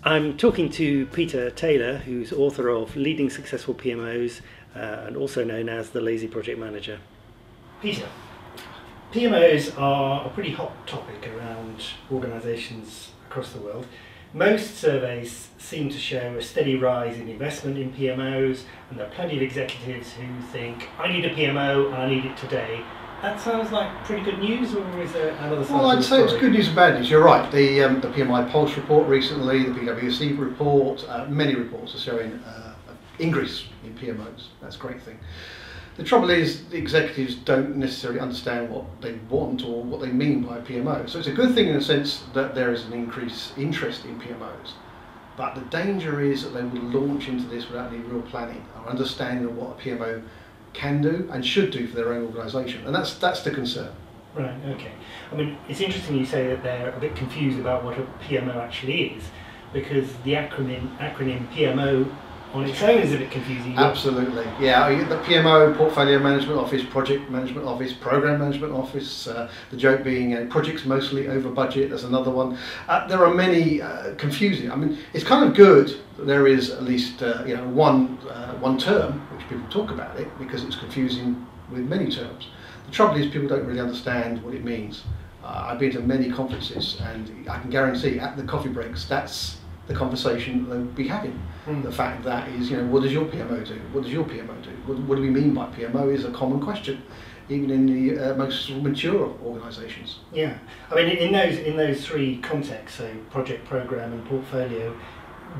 I'm talking to Peter Taylor, who's author of Leading Successful PMOs and also known as the Lazy Project Manager. Peter, PMOs are a pretty hot topic around organisations across the world. Most surveys seem to show a steady rise in investment in PMOs, and there are plenty of executives who think, I need a PMO and I need it today. That sounds like pretty good news, or is there another side? Well, I'd say it's good news and bad news. You're right. The PMI Pulse report recently, the PwC report, many reports are showing an increase in PMOs. That's a great thing. The trouble is the executives don't necessarily understand what they want or what they mean by a PMO. So it's a good thing in the sense that there is an increased interest in PMOs. But the danger is that they will launch into this without any real planning or understanding of what a PMO can do and should do for their own organisation, and that's the concern. Right, okay. I mean, it's interesting you say that they're a bit confused about what a PMO actually is, because the acronym PMO on its own is a bit confusing. Absolutely, yeah. The PMO, Portfolio Management Office, Project Management Office, Program Management Office, the joke being projects mostly over budget, there's another one. There are many confusing. I mean, it's kind of good that there is at least one term which people talk about it, because it's confusing with many terms. The trouble is people don't really understand what it means. I've been to many conferences and I can guarantee at the coffee breaks that's the conversation they'll be having. The fact that is, what does your PMO do? What does your PMO do? What do we mean by PMO is a common question, even in the most mature organisations. Yeah, I mean, in those three contexts, so project, program, and portfolio,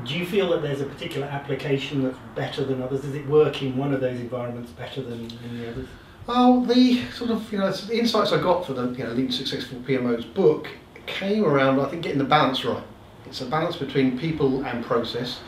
do you feel that there's a particular application that's better than others? Does it work in one of those environments better than in the others? Well, the sort of the insights I got for the Leading Successful PMOs book came around, I think, getting the balance right. It's a balance between people and process.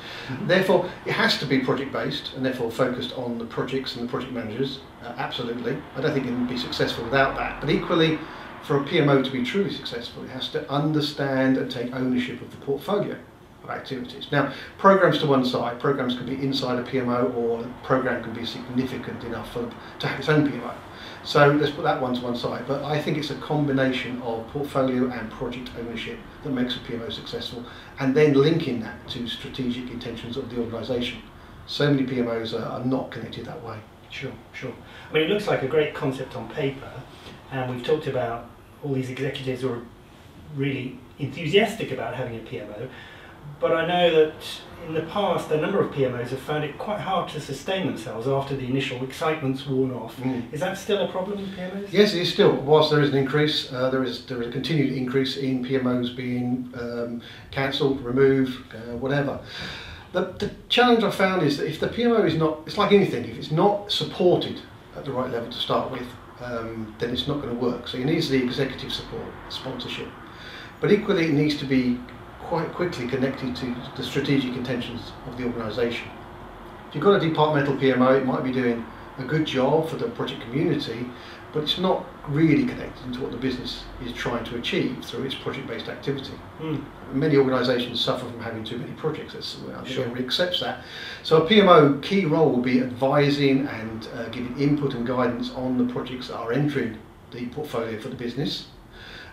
Therefore, it has to be project-based and therefore focused on the projects and the project managers. Absolutely. I don't think it can be successful without that. But equally, for a PMO to be truly successful, it has to understand and take ownership of the portfolio of activities. Now, programs to one side. Programs can be inside a PMO, or a program can be significant enough to have its own PMO. So let's put that one to one side, but I think it's a combination of portfolio and project ownership that makes a PMO successful, and then linking that to strategic intentions of the organisation. So many PMOs are not connected that way. Sure. I mean, it looks like a great concept on paper, and we've talked about all these executives who are really enthusiastic about having a PMO, but I know that in the past a number of PMOs have found it quite hard to sustain themselves after the initial excitement's worn off. Is that still a problem in PMOs? Yes, it is still. Whilst there is an increase, there is a continued increase in PMOs being cancelled, removed, whatever. The challenge I found is that if the PMO is not, it's like anything, if it's not supported at the right level to start with, then it's not going to work. So it needs the executive support, sponsorship. But equally it needs to be quite quickly connected to the strategic intentions of the organisation. If you've got a departmental PMO, it might be doing a good job for the project community, but it's not really connected into what the business is trying to achieve through its project-based activity. Many organisations suffer from having too many projects. I think everybody accepts that. So a PMO key role will be advising and giving input and guidance on the projects that are entering the portfolio for the business.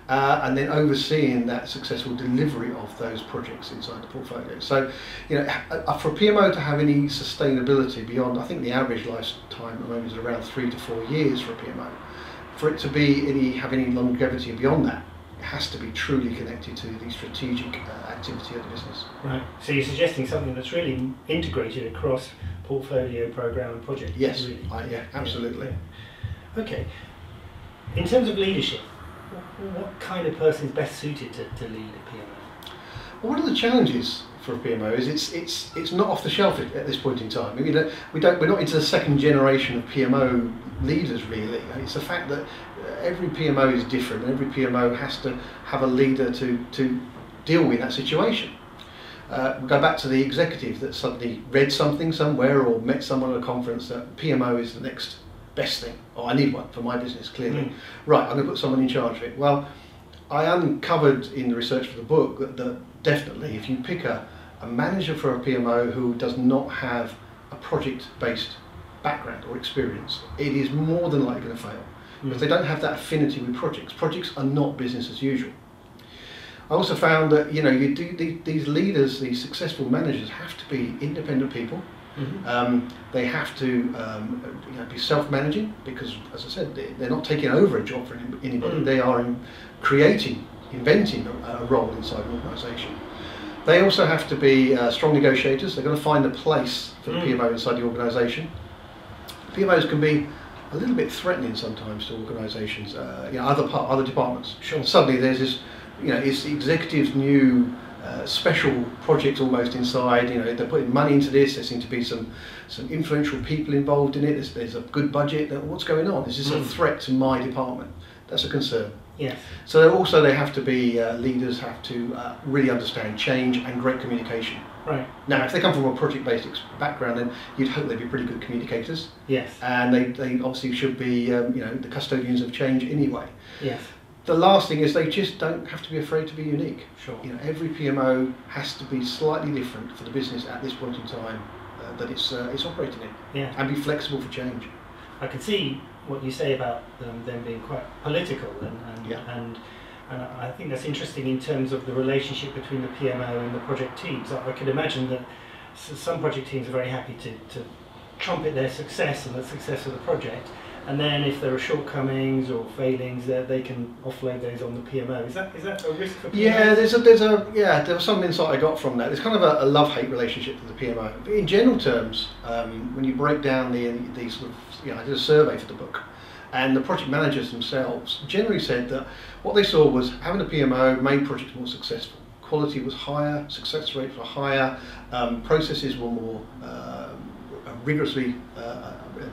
And then overseeing that successful delivery of those projects inside the portfolio. So, for a PMO to have any sustainability beyond, I think the average lifetime at the moment is around 3 to 4 years for a PMO. For it to have any longevity beyond that, it has to be truly connected to the strategic activity of the business. Right. So you're suggesting something that's really integrated across portfolio, program, and project. Yes. Really. Yeah, absolutely. Yeah. Okay. In terms of leadership, what kind of person is best suited to lead a PMO? Well, one of the challenges for a PMO is it's not off the shelf at this point in time. We're not into the second generation of PMO leaders really. It's the fact that every PMO is different, and every PMO has to have a leader to deal with that situation. We go back to the executive that suddenly read something somewhere or met someone at a conference that PMO is the next best thing. Oh, I need one for my business, clearly. Right, I'm going to put someone in charge of it. Well, I uncovered in the research for the book that definitely if you pick a manager for a PMO who does not have a project-based background or experience, it is more than likely going to fail. Because they don't have that affinity with projects. Projects are not business as usual. I also found that these leaders, these successful managers, have to be independent people. They have to be self-managing, because, as I said, they're not taking over a job for anybody. They are inventing a role inside an organisation. They also have to be strong negotiators. They're going to find a place for the PMO inside the organisation. PMOs can be a little bit threatening sometimes to organisations, other departments. Sure. Suddenly there's this, it's the executive's new special project almost inside. They're putting money into this. There seem to be some influential people involved in it. There's a good budget. What's going on? Is this a threat to my department? That's a concern. Yes. So also they have to be leaders have to really understand change and great communication. Right. Now, if they come from a project-based background, then you'd hope they'd be pretty good communicators. Yes. And they obviously should be the custodians of change anyway. Yes. The last thing is they just don't have to be afraid to be unique. Sure. Every PMO has to be slightly different for the business at this point in time that it's operating in. Yeah. And be flexible for change. I can see what you say about them being quite political, and I think that's interesting in terms of the relationship between the PMO and the project teams. I could imagine that some project teams are very happy to trumpet their success and the success of the project, and then if there are shortcomings or failings, they can offload those on the PMO. Is that a risk for PMO? Yeah, there was some insight I got from that. It's kind of a love-hate relationship with the PMO. But in general terms, when you break down the sort of, I did a survey for the book, and the project managers themselves generally said that what they saw was having a PMO made projects more successful. Quality was higher, success rates were higher, processes were more rigorously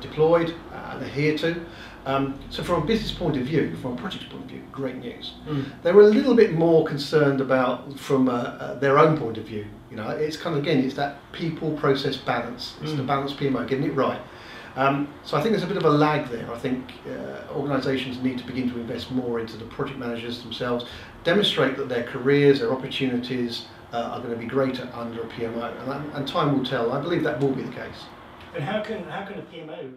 deployed and adhered to. So from a business point of view, from a project point of view, great news. They were a little bit more concerned about from their own point of view. It's kind of, again, it's that people-process balance. It's the balanced PMO, getting it right. So I think there's a bit of a lag there. I think organisations need to begin to invest more into the project managers themselves, demonstrate that their careers, their opportunities are going to be greater under a PMO, and time will tell. I believe that will be the case. And how can a PMO